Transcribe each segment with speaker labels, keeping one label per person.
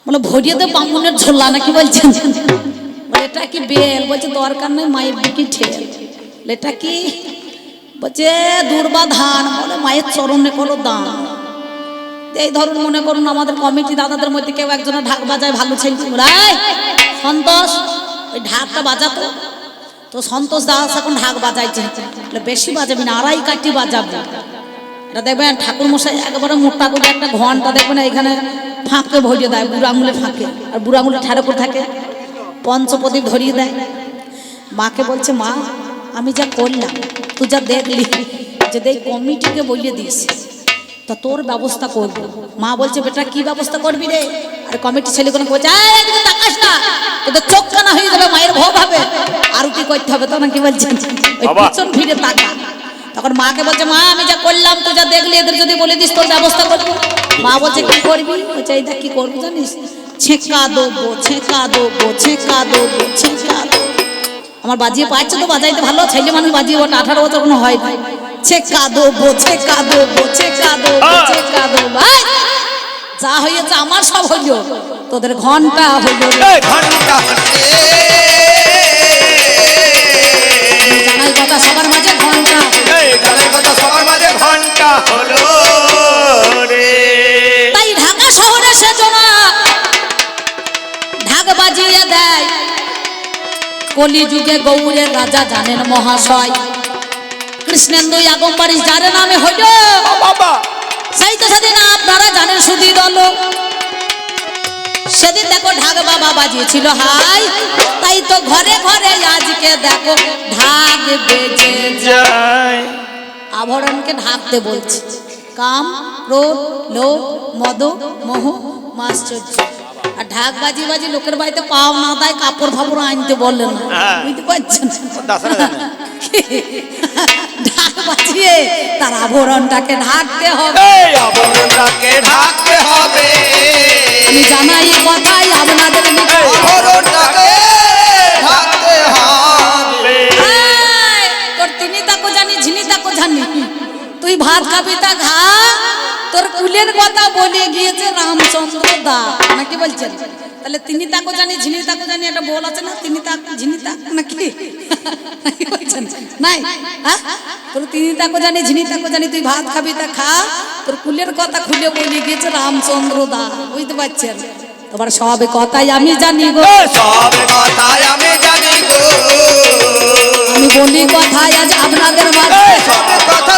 Speaker 1: বলে ভরিয়ে দে বামুনের ঝোলা নাকি বলছেন। এটা কি বেল? বলছে দরকার নেই, মায়ের দিকে ঠেল। এটা কি? বলছে দুর্বা ধান। বলে মায়ের চরণে করো দান। এই ধরুন মনে করুন আমাদের কমিটি দাদাদের মধ্যে কেউ একজনের ঢাক বাজায়, ভালো ছেলে সন্তোষ ওই ঢাকটা বাজাতো। তো সন্তোষ দাস এখন ঢাক বাজাইছে, বেশি বাজাবি না, আড়াই কাঠি বাজাবে। এটা দেখবেন ঠাকুর মশাই একেবারে মোটা করে একটা ঘন্টা দেখবেন এখানে ফাঁকে ভরিয়ে দেয়, বুড়ো আঙুলে ফাঁকে, আর বুড়ো আঙুলে ঠাড়ে করে থাকে, পঞ্চপ্রদীপ ধরিয়ে দেয়। মাকে বলছে মা আমি যা করলাম তুই যা দেখলি, যদি এই কমিটিকে বলিয়ে দিস তা তোর ব্যবস্থা করবো। মা বলছে বেটা কি ব্যবস্থা করবি রে? আর কমিটি ছেলেগুলো বলছে তাকাস না, তোদের চোখ কানা হয়ে যাবে, মায়ের ভোগ হবে, আরতি করতে হবে। তো নাকি বলছেন পিছন ফিরে তাকা। তখন মাকে বলছে মা আমি যা করলাম তুই যা দেখলি, এদের যদি বলে দিস তোর ব্যবস্থা করবো। মা বলছে কি করবি? বলছে এইটা কি করবো জানিস? ছেঁকা দেবো, ছেঁকা দেবো, ছেঁকা দেবো, ছেঁকা দেবো। আমার বাজিয়ে পাচ্ছে তো, বাজাইতে ভালো, ছেলে মানুষ বাজিয়ে ওটা 18 বছর কোনো হয় না। ছেঁকা দেবো, ছেঁকা দেবো, ছেঁকা দেবো, ছেঁকা দেবো। যা হয়েছে আমার সব হইল, তোদের ঘন্টা হইল। জানাই কথা সবার মাঝে ঘন্টা, জানাই কথা সবার মাঝে ঘন্টা হলো রে। তাই ঢাকা শহরে সেজনা ঢাক বাজিয়ে দেয়। কলিযুগে গৌরের রাজা জানেন মহাশয়, কৃষ্ণেন্দু আগমবাড়ি যার নামে হইল, সেই তো সেদিন আপনারা জানেন সুধী দল। সেদিন দেখো ঢাক বাবা বাজিয়েছিল হাই, তাই তো ঘরে ঘরে আজকে দেখো ঢাক বেজে যায়। আভরণকে ঢাকতে বলছে, কাম ক্রোধ লোভ মদ মোহ মাশ্চর্য। আর ঢাক বাজি বাজি লোকের বাড়িতে পাও না দেয়, কাপড় ফাপড় আনতে বললেন না, বুঝতে পারছেন? ঢাক বাজিয়ে তার আভরণটাকে ঢাকতে হবে, আভরণটাকে ঢাকতে হবে। আমি জানাই কথাই আপনাদের আভরণটাকে ঢাকতে হবে। তোর তিনি তাকে জানি, ঝিনি তাকে জানি, তুই ভাত খাবি তা খা। তোর কুলের কথা বলে গিয়েছে রামচন্দ্র দা, নাকি বলছেন? তাহলে তিনি তাকে জানি, ঝিনি তাকে জানি, এটা বল আছে না? তিনি তাক ঝিনি তাক নাকি বলছেন? নাই তোর তিনি তাকে জানি, ঝিনি তাকে জানি, তুই ভাত খাবি তা খা। তোর কুলের কথা খুলে বলে গিয়েছে রামচন্দ্র দা, বুঝতে পারছেন? তোমার সব কথাই আমি জানি গো, সব কথাই আমি জানি গো। আমি বলি কথাই আজ আপনাদের মাঝে, সব কথা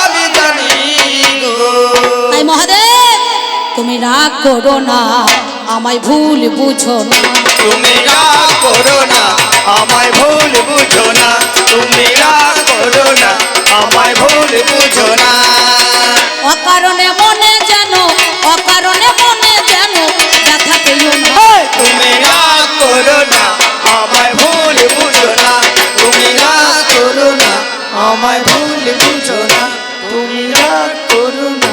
Speaker 1: আমি জানি গো। তাই মহাদেব তুমি রাগ করো না, আমায় ভুল বুঝো না, তুমি রাগ করো না, আমায় ভুল বুঝো না, তুমি রাগ করো না, আমায় ভুল বুঝো না। অকারণে মনে যেন, অকারণে মনে যেন ব্যথা পেও না, তুমি রাগ করো না, আমায় ভুল বুঝো না, তুমি রাগ করো না, আমায় ভুল বুঝো না, তুমি রাগ করো না,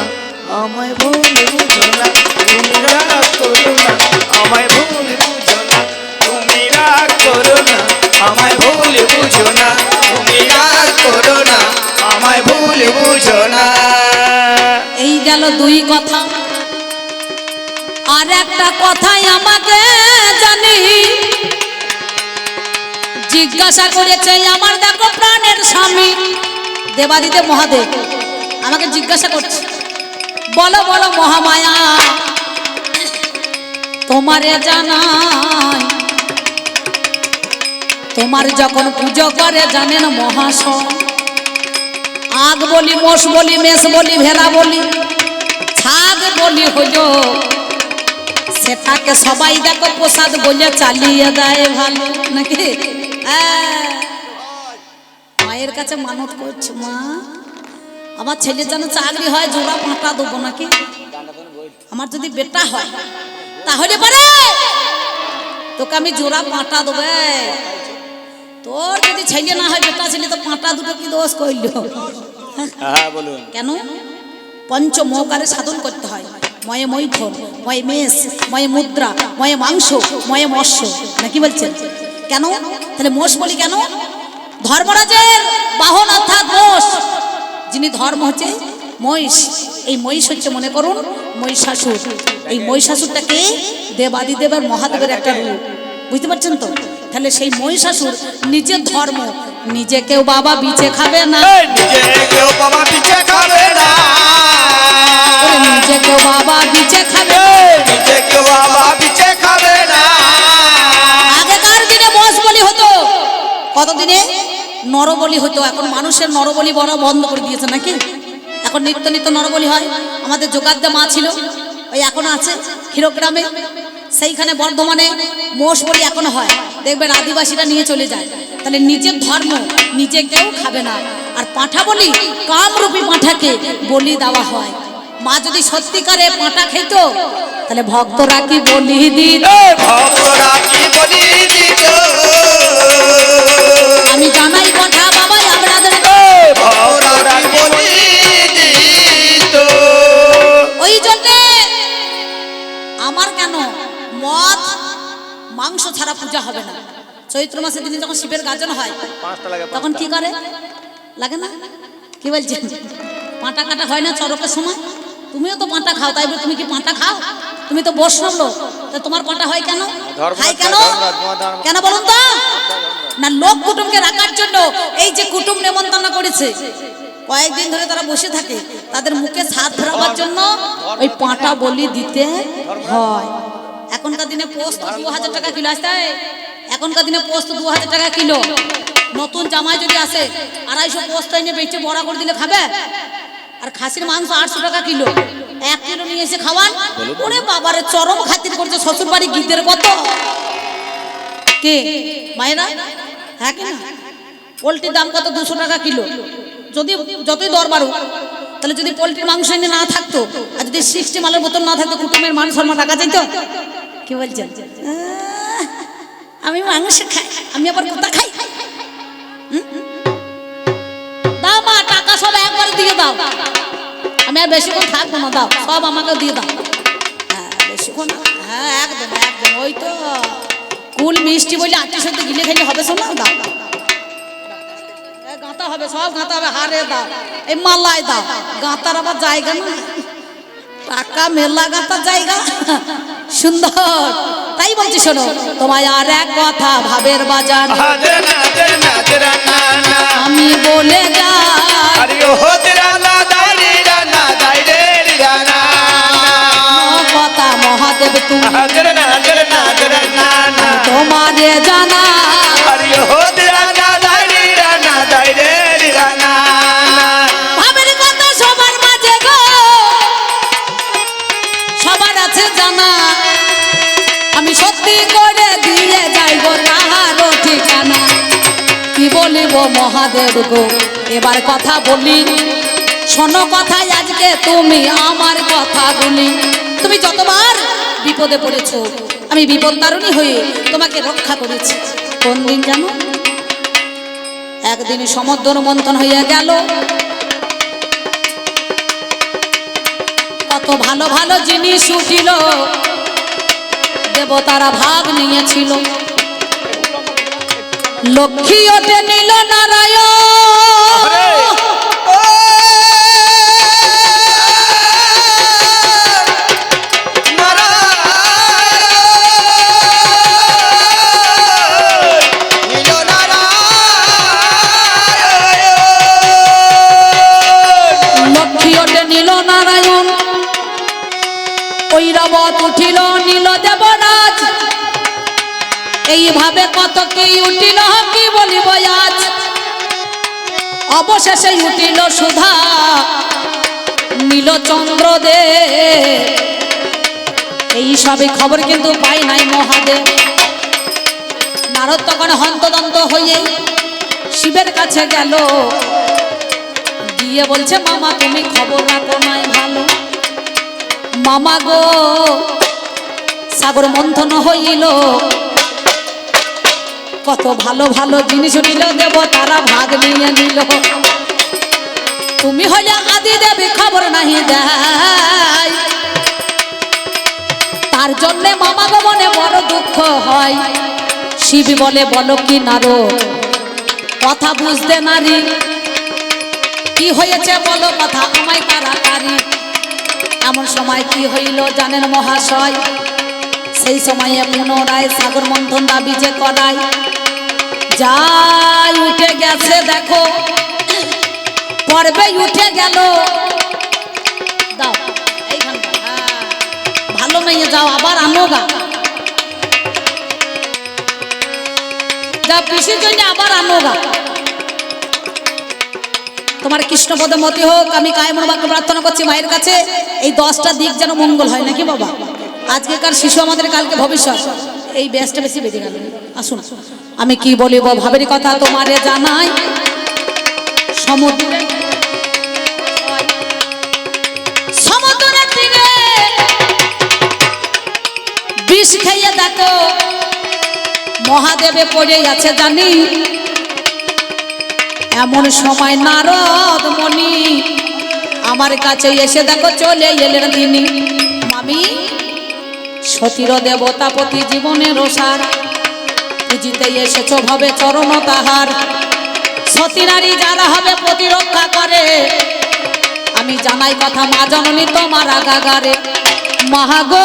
Speaker 1: আমায় ভুল বুঝো না, তুমি রাগ করো না, আমায় ভুল বুঝো না, তুমি রাগ করো না, আমায় ভুল বুঝো না, তুমি রাগ করো না, আমায় ভুল বুঝো না। এই গেল দুই কথা। আর একটা কথাই আমাকে জানি জিজ্ঞাসা করেছে আমার দেখো প্রাণের স্বামী দেবাদিদেব মহাদেব, আমাকে জিজ্ঞাসা করছে, বলো বলো মহামায়া তোমারে জানাই, তোমার যখন পুজো করে জানেন মহাশয়, আগ বলি, মোষ বলি, মেষ বলি, ভেড়া বলি, ছাগ বলি হইল, সেটাকে সবাই দেখো প্রসাদ বলে চালিয়ে দেয় ভালো, নাকি? মায়ের কাছে মানত করছে, মা আমার ছেলের যেন চাকরি হয়, জোড়া পাঁটা দেবো নাকি, আমার যদি বেটা হয় তাহলে পরে তোকে আমি জোড়া পাঁটা দেবে। তোর যদি ছেলে না হয়, বেটা ছেলে, তো পাঁটা দুটো কি দোষ করল? কেন? পঞ্চমকারে সাধন করতে হয়, ময়ে মৈথন, ময়ে মেষ, ময়ে মুদ্রা, ময়ে মাংস, ময়ে মৎস্য, নাকি বলছেন? কেন? তাহলে মোষ বলি কেন? ধর্মরাজের বাহন অর্থাৎ মোষ, যিনি ধর্ম হচ্ছে মহিষ, এই মহিষ হচ্ছে মনে করুন মহিষাসুর। এই মহিষাসুরটাকে দেবাদিদেবের মহাদেবের একটা রূপ, বুঝতে পারছেন তো? তাহলে সেই মহিষাসুর নিজের ধর্ম, নিজে কেউ বাবা বিচে খাবে না,
Speaker 2: নিজে কেউ বাবা বিচে খাবে না,
Speaker 1: নিজে কেউ বাবা বিচে খাবে,
Speaker 2: নিজে কেউ বাবা বিচে খাবে না।
Speaker 1: আগেকার দিনে মোষ বলি হতো, কত দিনে নরবলি হতো। এখন মানুষের নরবলি বড় বন্ধ করে দিয়েছে নাকি? এখন নিত্য নিত্য নরবলি হয়। আমাদের যোগাদ্দা মা ছিল, ওই এখনো আছে ক্ষীরগ্রামে, সেইখানে বর্ধমানে মোষ বলি এখনো হয়। দেখবেন আদিবাসীরা নিয়ে চলে যায়। তাহলে নিজের ধর্ম নিজে কেউ খাবে না। আর পাঁঠা বলি, কামরূপী পাঁঠাকে বলি দেওয়া হয়। মা যদি সত্যিকারে পাঁঠা খেত তাহলে ভক্তরা কি বলি দিত,
Speaker 2: ভক্তরা কি বলি দিত।
Speaker 1: আমি জানাই কথা বাবা আপনাদের,
Speaker 2: ভক্তরা কি বলি দিত।
Speaker 1: ওই জন্য আমার কেন মদ মাংস ছাড়া পূজা হবে না। চৈত্র মাসের দিনে যখন শিবের গাজন হয় তখন কি করে লাগে না? কি বলছেন? পাঁটা কাটা হয় না চরকের সময়? তুমিও তো পাঁটা খাও, তাই বলে তুমি কি পাঁটা খাও? তুমি তো বৈষ্ণব লোক, তা তোমার পাঁটা হয় কেন? খাই কেন? কেন বলুন তো? না লোক কুটুমকে রাখার জন্য এই যে কুটুম নেমন্তন্ন করেছে, কয়েকদিন ধরে তারা বসে থাকে, তাদের মুখে স্বাদ ফেরাবার জন্য ওই পাঁটা বলি দিতে হয়। এখনকার দিনে পোস্ত 2000 টাকা কিলো আসতে, এখনকার দিনে পোস্ত 2000 টাকা কিলো। নতুন জামাই যদি আসে 250 পোস্ত এনে বেচে বড়া করে দিলে খাবে? আর খাসির মাংস 800 টাকা কিলো, 1 কিলো নিয়ে এসে খাওয়ান। ওরে বাবারে চরম খাতির করছে শ্বশুর বাড়ি গিদ্দের কত কে মায়েরা, হ্যাঁ কি না? পোলট্রির দাম কত? 200 টাকা কিলো। যদি যতই দর বাড়ুক, তাহলে যদি পোলট্রির মাংস এনে না থাকতো, আর যদি 60 মালের বোতল না থাকতো, কুটুমের মান সম্মান রাখা যাইতো? কি বলছেন? আমি মাংস খাই, আমি আবার কোথা খাই? দাও মা, টাকা সব একবারে দিয়ে দাও, আমি আর বেশিক্ষণ থাকবো না, দাও সব আমাকে দিয়ে দাও। হ্যাঁ বেশিক্ষণ, হ্যাঁ একদম একদম, ওই তো কুল মিষ্টি বলে আটটি সত্যি গিলে খেলে হবে, শোনা দাও, গাঁথা হবে, সব গাঁথা হবে, হারে দাও, এই মালাই দাও, গাঁথার আবার জায়গা না, টাকা মেলা গাঁথার জায়গা সুন্দর। তাই বলছি শোনো, তোমায় আর এক কথা ভাবের বাজার আমি বলে যাই, কথা মহাদেব তুমি তোমারে জানা, ভাবের কথা সবার মাঝে গো, সবার আছে জানা, আমি সত্যি করে দিয়ে যাইব তাহারও ঠিকানা। কি বলিব মহাদেব গো এবার কথা বলি, শোনো কথাই আজকে তুমি আমার কথা বলি। তুমি যতবার বিপদে পড়েছো, আমি বিপদ তারণী হয়ে তোমাকে রক্ষা করেছি। কোন দিন জানো? একদিন সমুদ্র মন্থন হয়ে গেল, কত ভালো ভালো জিনিস উঠিল, দেবতারা ভাগ নিয়েছিল, লক্ষ্মী ওঠে নিল নারায়ণ, ঐরাবত উঠিল নীল দেবরাজ, এইভাবে কত কি উঠিল কি বলিব আজ। অবশেষে উঠিল সুধা নীলচন্দ্র দে, এই সবে খবর কিন্তু পাই নাই মহাদেব। নারদ তখন হন্তদন্ত হয়ে শিবের কাছে গেল, গিয়ে বলছে মামা তুমি খবর রাখো নাই ভালো। মামা গো সাগর মন্থন হইল, কত ভালো ভালো জিনিস নিল, দেব তারা ভাগ নিয়ে নিল, তুমি হইলে আদি দেবী খবর নাহি দেয়, তার জন্যে মামা গো মনে বড় দুঃখ হয়। শিব বলে বলো কি নারদ কথা বুঝতে নারী, কি হয়েছে বলো কথা আমায় তাড়াতাড়ি। এমন সময় কি হইল জানেন মহাশয়, সেই সময়ে পুনরায় সাগর মন্থন দাবি যে করায় যাই উঠে গেছে দেখো, পর্বে উঠে গেল। দাও এইখানটা, হ্যাঁ ভালো মেয়ে যাও আবার আনোগা, যা পিসির জন্য আবার আনোগা। তোমার কৃষ্ণপদে মতি হোক। আমি কায়মন বাক্যে প্রার্থনা করছি মায়ের কাছে এই 10টা দিক যেন মঙ্গল হয় নাকি বাবা। আজকেকার শিশু আমাদের কালকে ভবিষ্যৎ। এই ব্যাসটা বেশি বেঁধে গেল। আসুন আমি কি বলিব ভাবের কথা তোমারে জানাই। সমুদ্রে সমুদ্রের তীরে বিষ খাইয়ে দেখো মহাদেবে পড়ে আছে জানি। এমন সময় নারদ মুনি আমার কাছে এসে দেখো চলে এলেন তিনি। মামি সতীর দেবতাপতি জীবনের সার, পুজিতে এসেছো ভাবে চরণ তাহার। সতী নারী যারা হবে প্রতিরক্ষা করে, আমি জানাই কথা মা জননী তোমার আগাগারে। মহাগো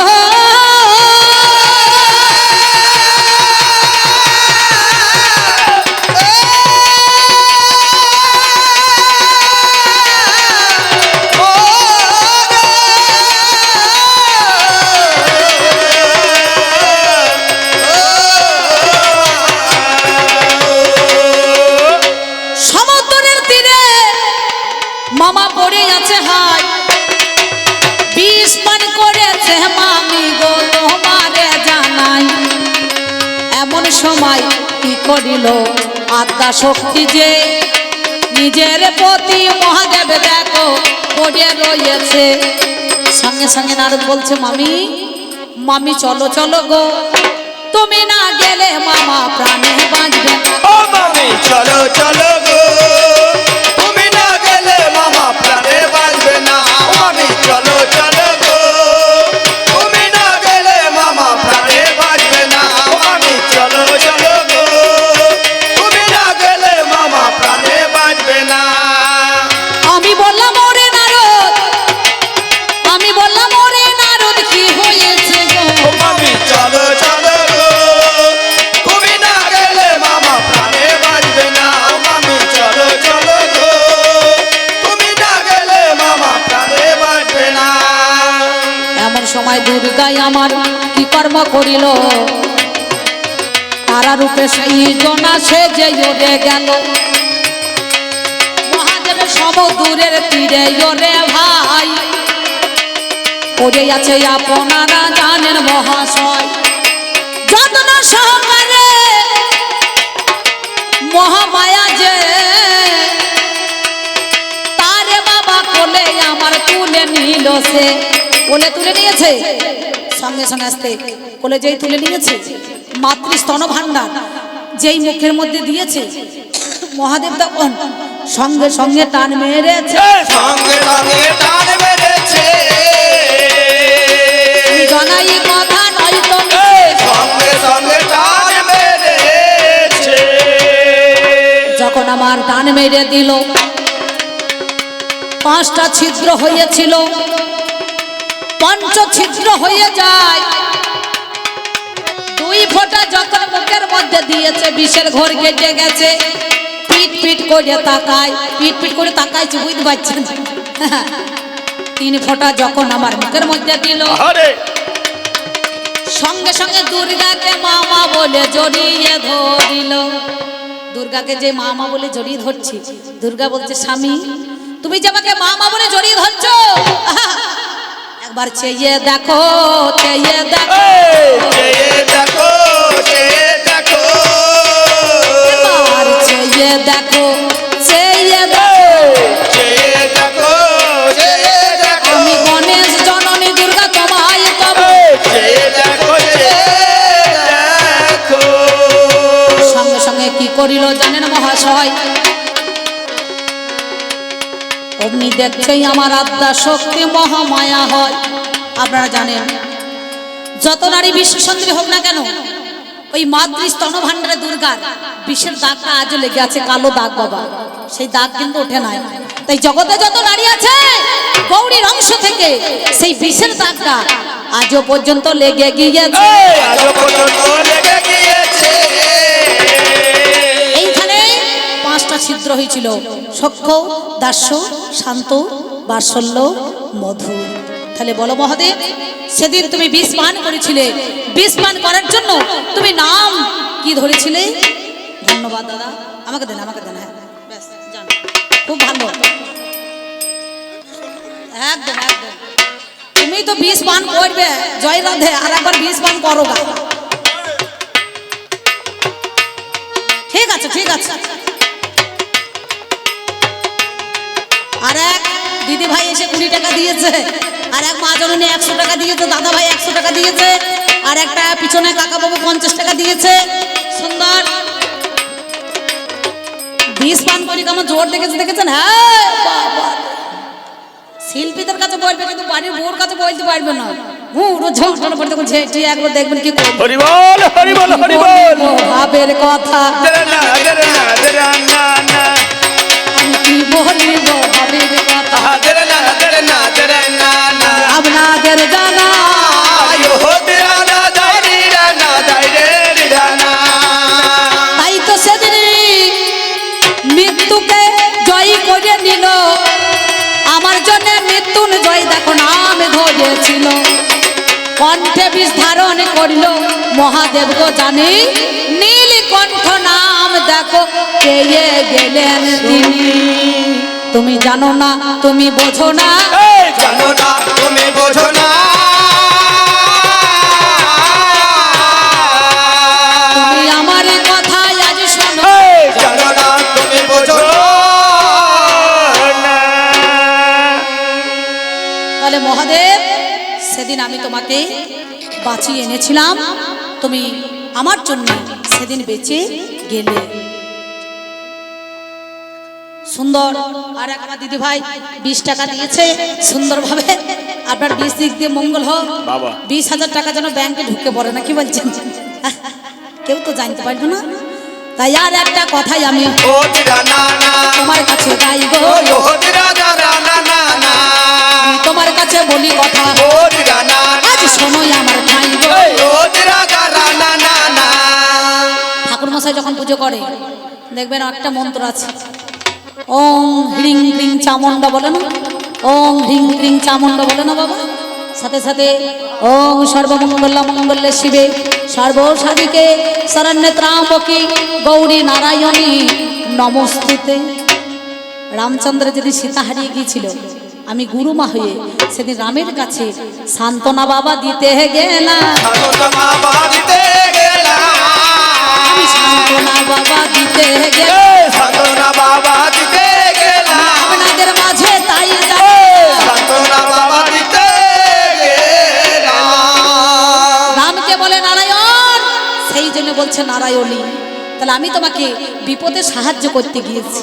Speaker 1: মামা পড়ে আছে হাই, বিষ পান করেছে মামি গো তোমারে জানাই। এমন সময় কি করিল আত্মা শক্তি যে নিজের প্রতি মহাদেব দেখো পড়ে রয়েছে। সঙ্গে সঙ্গে নারদ বলছে মামি মামি চলো চলো গো, তুমি না গেলে মামা প্রাণে বাঁচবে না।
Speaker 2: ও মামি চলো চলো গো, তুমি না গেলে মামা প্রাণে বাঁচবে না। মামি চলো চলো গো, তুমি না গেলে মামা প্রাণে বাঁচবে না। মামি চলো চলো গো, তুমি না গেলে মামা প্রাণে বাঁচবে না।
Speaker 1: আমি বললাম ওরে নারদ, আমি বললাম ওরে নারদ কি হয়েছে গো।
Speaker 2: ও মামি চলো চলো গো, তুমি না গেলে মামা প্রাণে বাঁচবে না। মামি চলো চলো গো, তুমি না গেলে মামা প্রাণে বাঁচবে না।
Speaker 1: এমন সময় দুর্গাই আমার কি কর্ম করিল, তারা রূপে সেই জনা সে যে ওরে গেল। মহাদেবের সমুদ্রের তীরে ওরে ভাই পড়ে আছে আপনারা জানেন মহাশয়। যত্ন সহকারে মহামায়া যে তারে বাবা কোলে আমার তুলে নিল, সে কোলে তুলে নিয়েছে। সঙ্গে সঙ্গে আসতে কোলে যেই তুলে নিয়েছে মাতৃ স্তন ভাণ্ডার যেই মুখের মধ্যে দিয়েছে, মহাদেব তখন সঙ্গে সঙ্গে টান মেরেছে।
Speaker 2: সঙ্গে সঙ্গে টান মেরেছে,
Speaker 1: জানাই কথা নয় তো
Speaker 2: সঙ্গে সঙ্গে টান মেরেছে।
Speaker 1: যখন আমার টান মেরে দিল 5টা ছিদ্র হয়েছিল, 5 ছিদ্র হয়ে যায়। 2 ফোঁটা যখন মুখের মধ্যে দিয়েছে বিষের ঘোর কেটে গেছে। পিট পিট করে তাকায়, পিট পিট করে তাকাইছে বুঝতে পারছেন। 3 ফোঁটা যখন আমার মুখের মধ্যে দিল, সঙ্গে সঙ্গে দুর্গাকে মামা বলে জড়িয়ে ধরিল। দুর্গাকে যে মামা বলে জড়িয়ে ধরছি, দুর্গা বলছে স্বামী তুমি যে আমাকে মামা বলে জড়িয়ে ধরছো, একবার চেয়ে দেখো, চেয়ে দেখো,
Speaker 2: চেয়ে দেখো, চেয়ে দেখো,
Speaker 1: একবার চেয়ে দেখো, চেয়ে দেখো,
Speaker 2: চেয়ে দেখো, চেয়ে দেখো,
Speaker 1: আমি গণেশ জননী দুর্গা তোমায় তবে।
Speaker 2: চেয়ে দেখো, চেয়ে দেখো।
Speaker 1: সঙ্গে সঙ্গে কি করিল জানেন মহাশয়, অমনি দেখছেই আমার আত্মা শক্তি মহামায়া হয়। আপনারা জানেন যত নারী বিশ্ব সুন্দরী হোক না কেন ওই মাতৃ স্তনভাণ্ডারে দুর্গার বিষের দাগটা আজও লেগে আছে, কালো দাগ বাবা, সেই দাগ কিন্তু ওঠে নাই। তাই জগতে যত নারী আছে গৌরীর অংশ থেকে সেই বিষের দাগটা আজও পর্যন্ত লেগে গিয়েছে। এইখানে 5টা ছিদ্র হয়েছিল, সখ্য, দাস্য, শান্ত, বাৎসল্য, মধু। তাহলে বলো মহাদেব, সেদিন তুমি বিষ পান করেছিলে, বিষ পান করার জন্য তুমি নাম কি ধরেছিলে? ধন্যবাদ দাদা, আমাকে দেন, আমাকে দেন। হ্যাঁ ব্যাস, যান, খুব ভালো, একদম একদম। তুমি তো বিষ পান করবে জয় রাধে, আর একবার বিষ পান করো গা। ঠিক আছে ঠিক আছে। আর এক দিদি ভাই এসে 20 টাকা দিয়েছে, আর এক মা জননী 100 টাকা দিয়েছে, দাদা ভাই 100 টাকা দিয়েছে, আর একটা পিছনে কাকা বাবু 50 টাকা দিয়েছে। সুন্দর বিষ পান করি কেমন জোর দেখেছে, দেখেছেন? হ্যাঁ বাবা, শিল্পীদের কাছে বলবে কিন্তু বাড়ির বউর কাছে বলতে পারবে না। একবার দেখবেন কি
Speaker 2: হরি বল হরি বল হরি বল
Speaker 1: ভাবের কথা কি বলিব, ভাবের কথা আপনাদের জানা তাই তো সেদিন মৃত্যুকে জয় করে নিল, আমার জন্য মৃত্যুঞ্জয় দেখো নাম ধরেছিল, কণ্ঠে বিষ ধারণ করিল মহাদেব গো জানি, নীলকণ্ঠ নাম দেখো পেয়ে গেলেন তিনি। তুমি জানো না, তুমি বোঝো না,
Speaker 2: জানো না তুমি বোঝো না,
Speaker 1: তুমি আমার কথা আজ শোনো,
Speaker 2: জানো না তুমি বোঝো না।
Speaker 1: তাহলে মহাদেব সেদিন আমি তোমাকে বাঁচিয়ে এনেছিলাম, তুমি আমার জন্য সেদিন বেঁচে গেলে। সুন্দর। আর এক আমার দিদি ভাই 20 টাকা দিয়েছে সুন্দরভাবে। আপনার 20 দিক দিয়ে মঙ্গল হোক, 20,000 টাকা যেন ব্যাংকে ঢুকে পড়ে না, কি বলছেন? কেউ তো জানতে পারবে না। তাই আর একটা কথাই আমি তোমার কাছে গাই গো, আমি তোমার কাছে বলি কথা, আজ শোনোই আমার ঠাই গো। ঠাকুর মশাই যখন পুজো করে দেখবেন একটা মন্ত্র আছে, ওং হ্রিং হ্রিং চামুন্ডা বলে না, ওং হ্রিং হ্রিং চামুন্ডা বলে না বাবা। সাথে সাথে ওং সর্বমঙ্গল মঙ্গলে শিবে সর্বসাধিকে শরণ্যত্রাম্বকে গৌরী নারায়ণী নমস্তুতে। রামচন্দ্র যদি সীতা হারিয়ে গিয়েছিল, আমি গুরুমা হয়ে সেদিন রামের কাছে সান্ত্বনা বাবা দিতে গেলাম, আমি সান্ত্বনা বাবা দিতে গেলাম, আপনাদের মাঝে তাই রামকে বলে নারায়ণ, সেই জন্য বলছে নারায়ণী। তাহলে আমি তোমাকে বিপদে সাহায্য করতে গিয়েছি,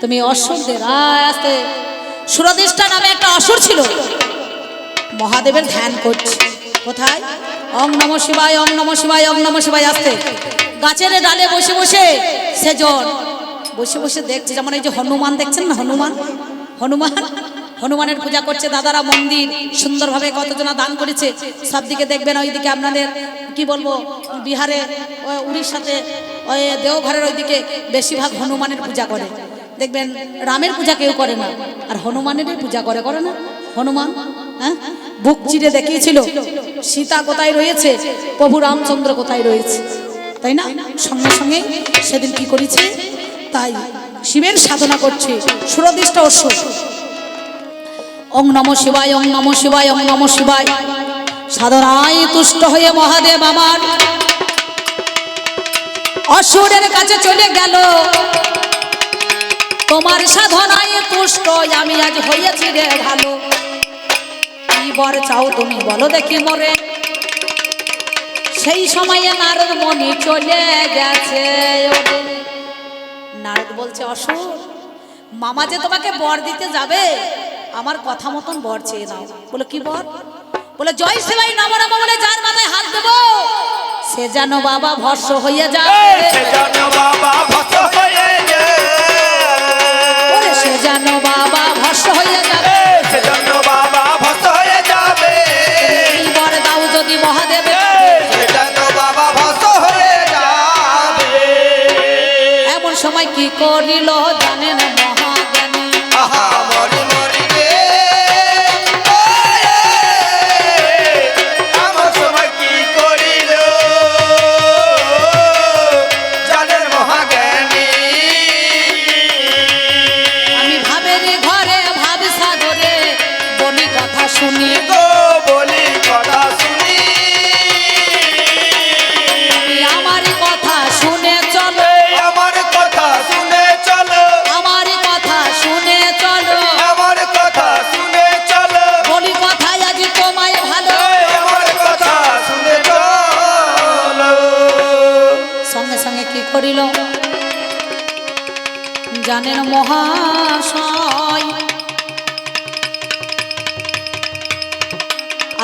Speaker 1: তুমি অসুরদের আস্তে সুরদিষ্টা নামে একটা অসুর ছিল, মহাদেবের ধ্যান করছে। কোথায়? ওং নম শিবায়, ওং নম শিবায়, ওং নম শিবায়। আসতে গাছের ডালে বসে বসে সেজন বসে বসে দেখছে, যেমন এই যে হনুমান দেখছেন না, হনুমানের পূজা করছে দাদারা। মন্দির সুন্দরভাবে কতজনা দান করেছে, সব দিকে দেখবেন। ওইদিকে আপনাদের কি বলবো, বিহারে উড়িষ্যাতে ওই দেওঘরের ওইদিকে বেশিরভাগ হনুমানের পূজা করে। দেখবেন রামের পূজা কেউ করে না, আর হনুমানেরই পূজা করে না হনুমান। হ্যাঁ, বুক চিরে দেখিয়েছিল সীতা কোথায় রয়েছে, প্রভু রামচন্দ্র কোথায় রয়েছে, তাই না? সঙ্গে সঙ্গে সেদিন কি করেছে, তাই শিবের সাধনা করছে সুরদিষ্ট অসুর। ওং নম শিবায়, ওং নম শিবায়, ওং নম শিবায়। সাধনায় তুষ্ট হয়ে মহাদেব আমার অসুরের কাছে চলে গেল, তোমার সাধনায় তুষ্ট আমি আজ হইয়াছি রে ভালো। কি বর চাও তুমি বলো দেখি মরে, সেই সময়ে নারদ মনি চলে গেছে। নারদ বলছে, অসুর মামা যে তোমাকে বর দিতে যাবে, আমার কথা মতন বর চেয়ে নাও। বলে কি বর? বলে জয় শিবাই নম নম বলে যার মাথায় হাত দেবো সে যেন বাবা ভস্ম হয়ে যাবে,
Speaker 2: সে যেন বাবা ভস্ম হয়ে যায়,
Speaker 1: ওরে সে যেন বাবা ভস্ম হয়ে যাবে,
Speaker 2: সে যেন বাবা ভস্ম হয়ে যাবে,
Speaker 1: এই বর দাও যদি মহাদেব,
Speaker 2: সে যেন বাবা ভস্ম হয়ে যাবে।
Speaker 1: এমন সময় কি করিল জানেন মহাজ্ঞানী,
Speaker 2: আহা মরি মরি রে, আমার সময় কি করিল জানেন মহাজ্ঞানী।
Speaker 1: আমি ভাবের ঘরে ভাব সাগরে বলি কথা শুনি,
Speaker 2: গো বলি কথা শুনি,
Speaker 1: আমার কথা শুনে চলো,
Speaker 2: আমার কথা শুনে চলো,
Speaker 1: আমার কথা শুনে চলো,
Speaker 2: আমার কথা শুনে চলো,
Speaker 1: বলি কথায় আজ তোমায় ভালো।
Speaker 2: আমার কথা শুনে চলো।
Speaker 1: সঙ্গে সঙ্গে কি করিল জানেন মহাশয়,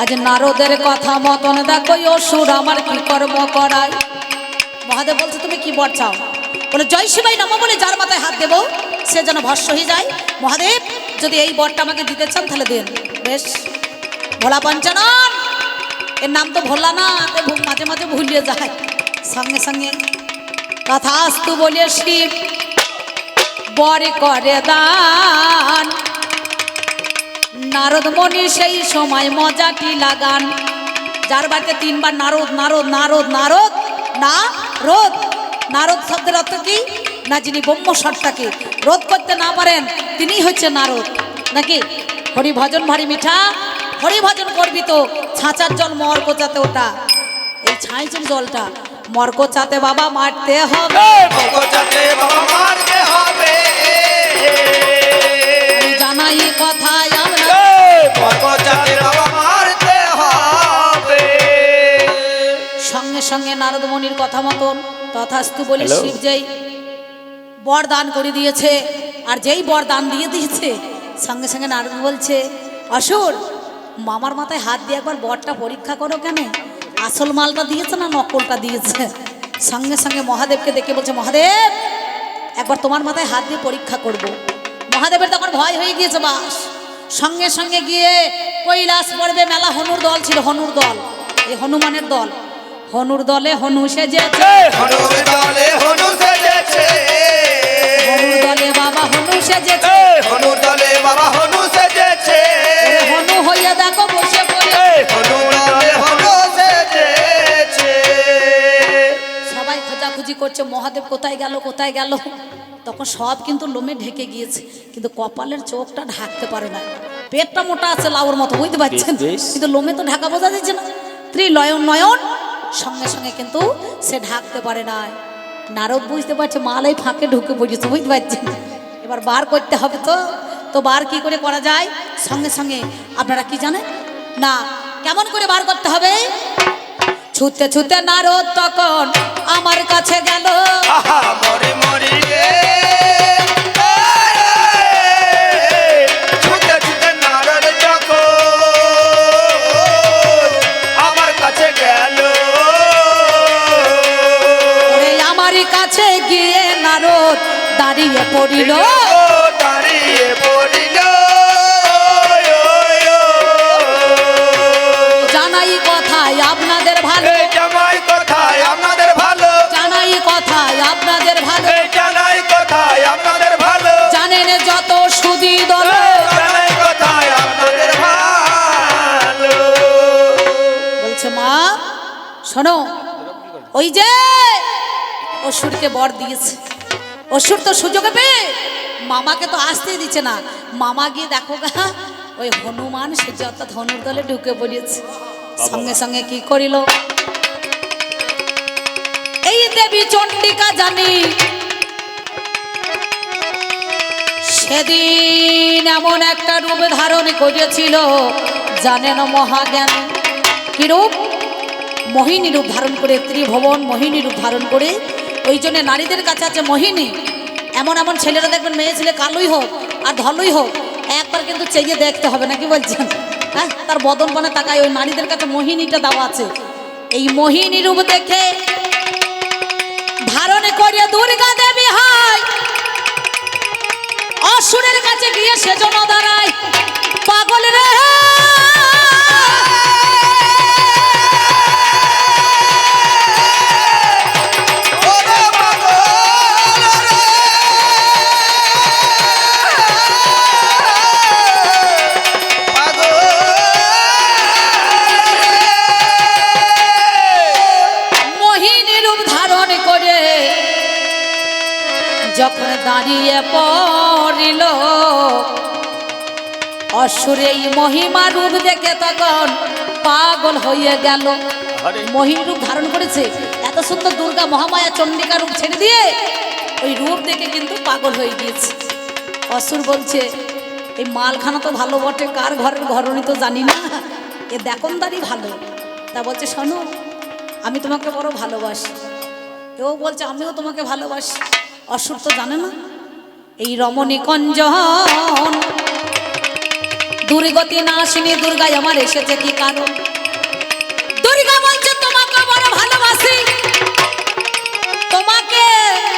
Speaker 1: আজ নারদের কথা মতন দেখো অসুর আমার কি কর্ম করায়। মহাদেব বলছে তুমি কি বর চাও, বলে জয় শিবাই নমঃ বলে যার মাথায় হাত দেবো সে যেন ভস্ম হয়ে যায়। মহাদেব যদি এই বরটা আমাকে দিতে চান তাহলে দেন। বেশ, ভোলা পঞ্চানন, এর নাম তো ভোলা না, মাঝে মাঝে ভুলিয়ে যায়। সঙ্গে সঙ্গে তথাস্তু বলে শিব বরে করে দান। নারদ মনি সেই সময় মজাটি লাগান, যার বাড়িতে তিনবার নারদ নারদ নারদ নারদ না রোধ, নারদ শব্দের অর্থ কি না, যিনি ব্রহ্মস্বরটাকে রোধ করতে না পারেন তিনিই হচ্ছে নারদ নাকি। হরি ভজন ভারী মিঠা, হরি ভজন করবি তো ছাঁচার জল মর কোচাতে, ওটা এই ছাইচের জলটা মর কোচাতে বাবা মারতে হবে,
Speaker 2: মগজাতে বাবা মারতে হবে,
Speaker 1: আমি জানাই কথায় আমরা
Speaker 2: মগজাতে বাবা মারতে হবে।
Speaker 1: সঙ্গে সঙ্গে নারদ মুনির কথা মতন তথাস্তু বলে শিব যেই বর দান করে দিয়েছে, আর যেই বর দান দিয়ে দিয়েছে সঙ্গে সঙ্গে নারদ বলছে অসুর মামার মাথায় হাত দিয়ে একবার বরটা পরীক্ষা করো, কেন আসল মালটা দিয়েছে না নকলটা দিয়েছে। সঙ্গে সঙ্গে মহাদেবকে দেখে বলছে মহাদেব একবার তোমার মাথায় হাত দিয়ে পরীক্ষা করব। মহাদেবের তখন ভয় হয়ে গিয়েছে বাস, সঙ্গে সঙ্গে গিয়ে কৈলাস পর্বে মেলা হনুর দল ছিল, হনুর দল এই হনুমানের দল, হনুর দলে হনু সেজেছে,
Speaker 2: হনুর দলে হনু সেজেছে,
Speaker 1: হনুর দলে বাবা হনু সেজেছে,
Speaker 2: হনুর দলে বাবা হনু সেজেছে,
Speaker 1: হনু হইয়া দেখো বসে পড়ে,
Speaker 2: হনুর দলে হনু সেজেছে।
Speaker 1: সবাই খোঁজাখুঁজি করছে মহাদেব কোথায় গেল কোথায় গেল। তখন সব কিন্তু লোমে ঢেকে গিয়েছে, কিন্তু কপালের চোখটা ঢাকতে পারে না, পেটটা মোটা আছে লাউর মতো বুঝতে পারছেন, কিন্তু লোমে তো ঢাকা বোঝা যাচ্ছে না, ত্রিনয়ন নয়ন সঙ্গে সঙ্গে কিন্তু সে ঢাকতে পারে না। নারদ বুঝতে পারছে মালাই ফাঁকে ঢুকে পড়েছে বুঝতে পারছেন, এবার বার করতে হবে তো, তো বার কি করে করা যায়, সঙ্গে সঙ্গে আপনারা কি জানেন না কেমন করে বার করতে হবে। ছুটতে ছুটতে নারদ তখন আমার কাছে গেল,
Speaker 2: আহা মরি মরি রে, ছুটে ছুটে নারদ যখন আমার কাছে গেল,
Speaker 1: ওরে আমারই কাছে গিয়ে নারদ দাঁড়িয়ে পড়িল,
Speaker 2: দাঁড়িয়ে পড়িল,
Speaker 1: জানাই কথায় আপনাদের ভালো,
Speaker 2: এই জামাই কথায় আপনাদের ভালো,
Speaker 1: জানাই কথায় আপনাদের ভালো,
Speaker 2: এই জানাই কথায় আপনাদের ভালো,
Speaker 1: জানেন যত সুদী দল,
Speaker 2: জানাই কথায় আপনাদের ভালো।
Speaker 1: বলছে মা শোনো, ওই যে অসুরকে বর দিয়েছে, অসুর তো সুযোগে পেয়ে মামাকে তো আসতেই দিচ্ছে না, মামা গিয়ে দেখো গা ওই হনুমান সে যত ধনুর দলে ঢুকে পড়িয়েছে। সঙ্গে সঙ্গে কি করিল এই দেবী চণ্ডিকা জানি সেদিন এমন একটা রূপ ধারণ করেছিল জানেন মহাজ্ঞান, কি রূপ, মোহিনী রূপ ধারণ করে, ত্রিভুবন মোহিনী রূপ ধারণ করে। ওই জন্য নারীদের কাছে আছে মোহিনী, এমন এমন ছেলেরা দেখবেন মেয়ে ছেলে কালোই হোক আর ধলই হোক একবার কিন্তু চেয়ে দেখতে হবে নাকি বলছেন, হ্যাঁ তার বদন পানে তাকায়, ওই নারীদের কাছে মোহিনীটা দেওয়া আছে। এই মোহিনী রূপ দেখে ধারণ করে দুর্গা দেবী হয় অসুরের কাছে গিয়ে সেজন্য দাঁড়ায় পাগল রে যখন দাঁড়িয়ে পড়িল অসুরে এই মহিমা রূপ দেখে তখন পাগল হয়ে গেল। মহিম রূপ ধারণ করেছে, এত সুন্দর দুর্গা মহামায়া চণ্ডিকা রূপ ছেড়ে দিয়ে ওই রূপ দেখে কিন্তু পাগল হয়ে গিয়েছে। অসুর বলছে এই মালখানা তো ভালো বটে, কার ঘরের ঘরণী তো জানি না, এ দেখনদারি ভালো। তা বলছে শোনো আমি তোমাকে বড় ভালোবাসি। কেউ বলছে আমিও তোমাকে ভালোবাসি। অসুর তো জানে না এই রমণী কঞ্জন দুর্গতি নাশিনী দুর্গায় আমার এসেছে কি কারণ। দুর্গা বলছে তোমাকে বড় ভালোবাসি, তোমাকে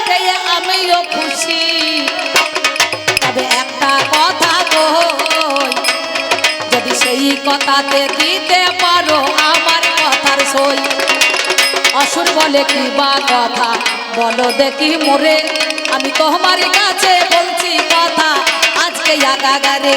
Speaker 1: পেয়ে আমিও খুশি, তবে একটা কথা বল, যদি সেই কথাতে দিতে পারো আমার কথার সই। অসুর বলে কি বা কথা বলো দেখি মোরে, আমি তোমার কাছে বলছি কথা আজকে আগাগারে।